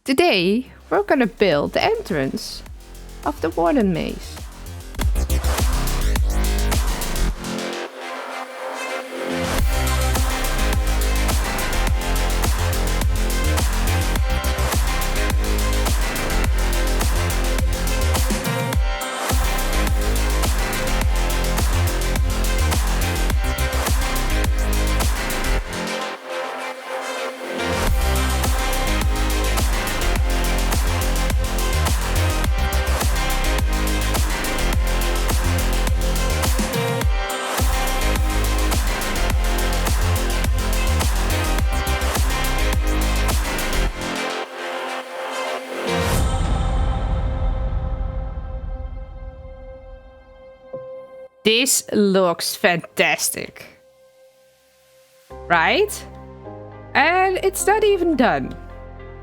Today, we're gonna build the entrance of the Warden Maze. This looks fantastic, right? And it's not even done.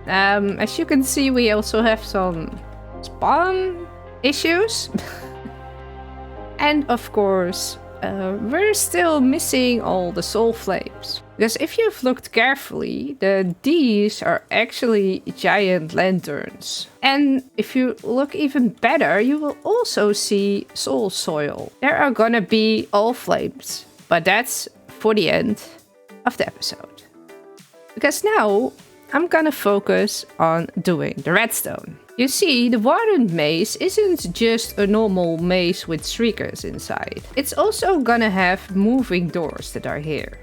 As you can see, we also have some spawn issues. And of course, we're still missing all the soul flames. Because if you've looked carefully, these are actually giant lanterns. And if you look even better, you will also see soul soil. There are gonna be all flames, but that's for the end of the episode. Because now I'm gonna focus on doing the redstone. You see, the Warden Maze isn't just a normal maze with shriekers inside. It's also gonna have moving doors that are here.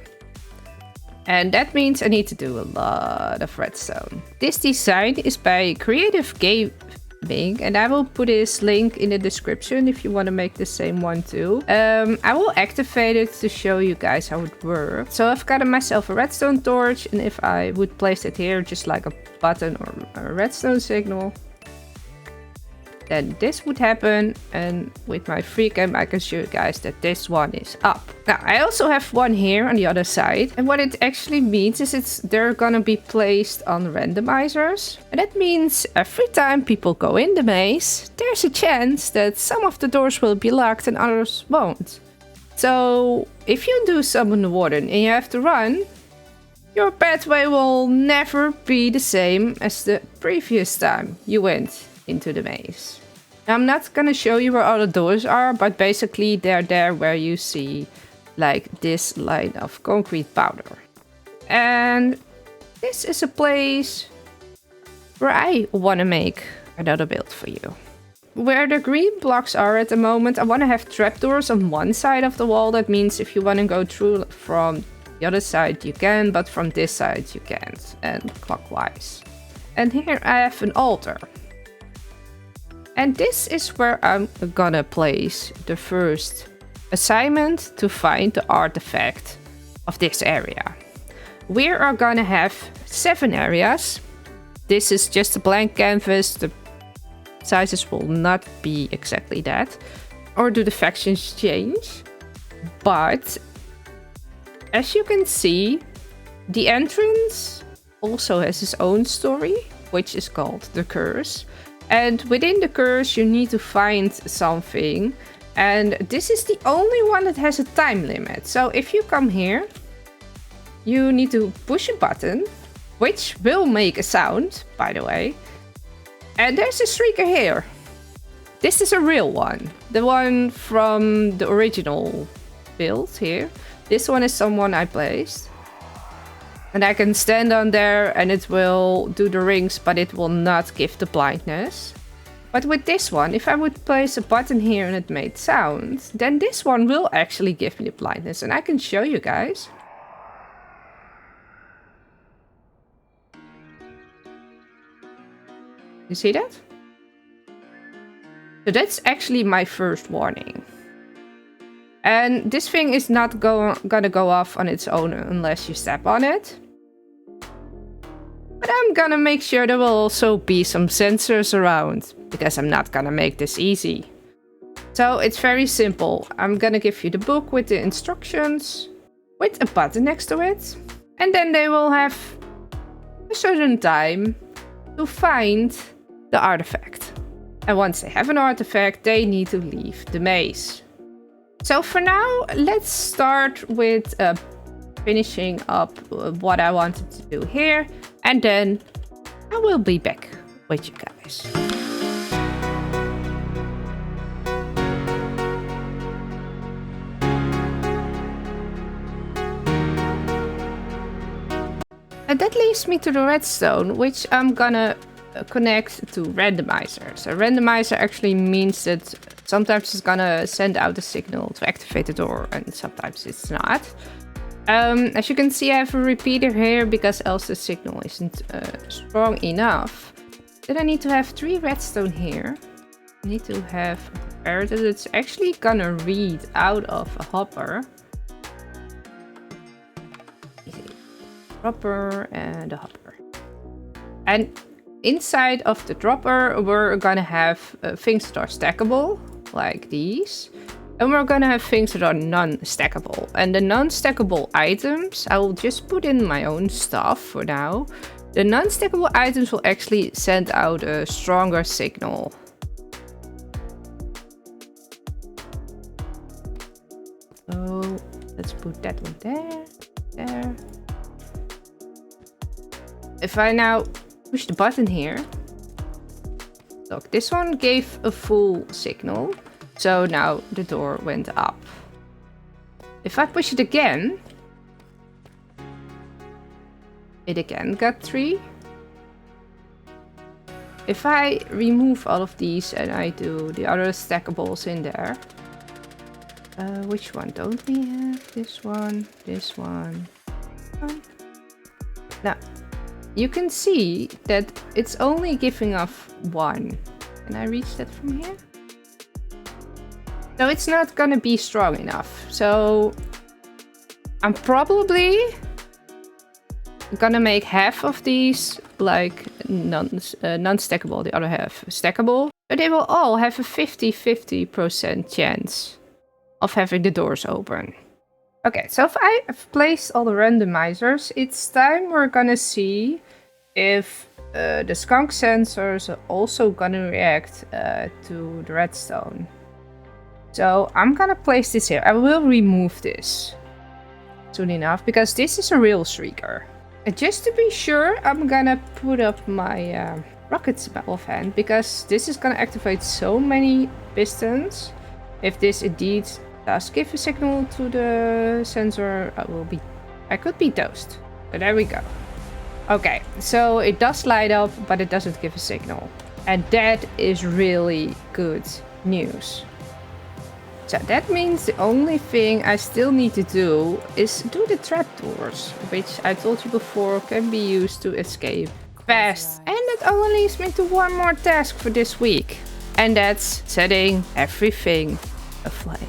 And that means I need to do a lot of redstone. This design is by Creative Gaming, and I will put his link in the description if you want to make the same one too. I will activate it to show you guys how it works. So I've got myself a redstone torch, and if I would place it here just like a button or a redstone signal, then this would happen, and with my free cam I can show you guys that this one is up. Now I also have one here on the other side, and what it actually means is they're gonna be placed on randomizers, and that means every time people go in the maze, there's a chance that some of the doors will be locked and others won't. So if you do summon the warden and you have to run, your pathway will never be the same as the previous time you went into the maze. Now, I'm not gonna show you where all the doors are, but basically they're there where you see like this line of concrete powder. And this is a place where I want to make another build for you. Where the green blocks are at the moment, I want to have trapdoors on one side of the wall. That means if you want to go through from the other side you can, but from this side you can't, and clockwise. And here I have an altar. And this is where I'm gonna place the first assignment to find the artifact of this area. We are gonna have 7 areas. This is just a blank canvas. The sizes will not be exactly that. Or do the factions change? But as you can see, the entrance also has its own story, which is called the curse. And within the curse you need to find something, and this is the only one that has a time limit. So if you come here, you need to push a button, which will make a sound, by the way. And there's a shrieker here. This is a real one, the one from the original build here. This one is someone I placed. And I can stand on there and it will do the rings, but it will not give the blindness. But with this one, if I would place a button here and it made sound, then this one will actually give me the blindness. And I can show you guys. You see that? So that's actually my first warning. And this thing is not gonna go off on its own unless you step on it. But I'm gonna make sure there will also be some sensors around, because I'm not gonna make this easy. So it's very simple. I'm gonna give you the book with the instructions, with a button next to it. And then they will have a certain time to find the artifact. And once they have an artifact, they need to leave the maze. So for now, let's start with finishing up what I wanted to do here. And then I will be back with you guys. And that leads me to the redstone, which I'm gonna connect to randomizers. A randomizer actually means that sometimes it's gonna send out a signal to activate the door, and sometimes it's not. As you can see, I have a repeater here because else the signal isn't strong enough. Then I need to have 3 redstone here. I need to have a comparator that's actually gonna read out of a hopper. Dropper and a hopper. And inside of the dropper, we're gonna have things that are stackable, like these. And we're gonna have things that are non-stackable. And the non-stackable items, I will just put in my own stuff for now. The non-stackable items will actually send out a stronger signal. So let's put that one there, there. If I now push the button here, look, this one gave a full signal. So now the door went up. If I push it again, it again got 3. If I remove all of these and I do the other stackables in there, which one don't we have? This one, this one. Now, you can see that it's only giving off 1. Can I reach that from here? No, it's not gonna be strong enough. So I'm probably gonna make half of these like non-stackable, the other half stackable. But they will all have a 50-50% chance of having the doors open. Okay, so if I have placed all the randomizers, it's time we're gonna see if the skunk sensors are also gonna react to the redstone. So I'm gonna place this here. I will remove this soon enough because this is a real shrieker. And just to be sure, I'm gonna put up my rocket valve hand because this is gonna activate so many pistons. If this indeed does give a signal to the sensor, I could be toast. But there we go. Okay, so it does light up, but it doesn't give a signal. And that is really good news. So that means the only thing I still need to do is do the trapdoors, which I told you before can be used to escape fast. And that only leaves me to one more task for this week. And that's setting everything aflame.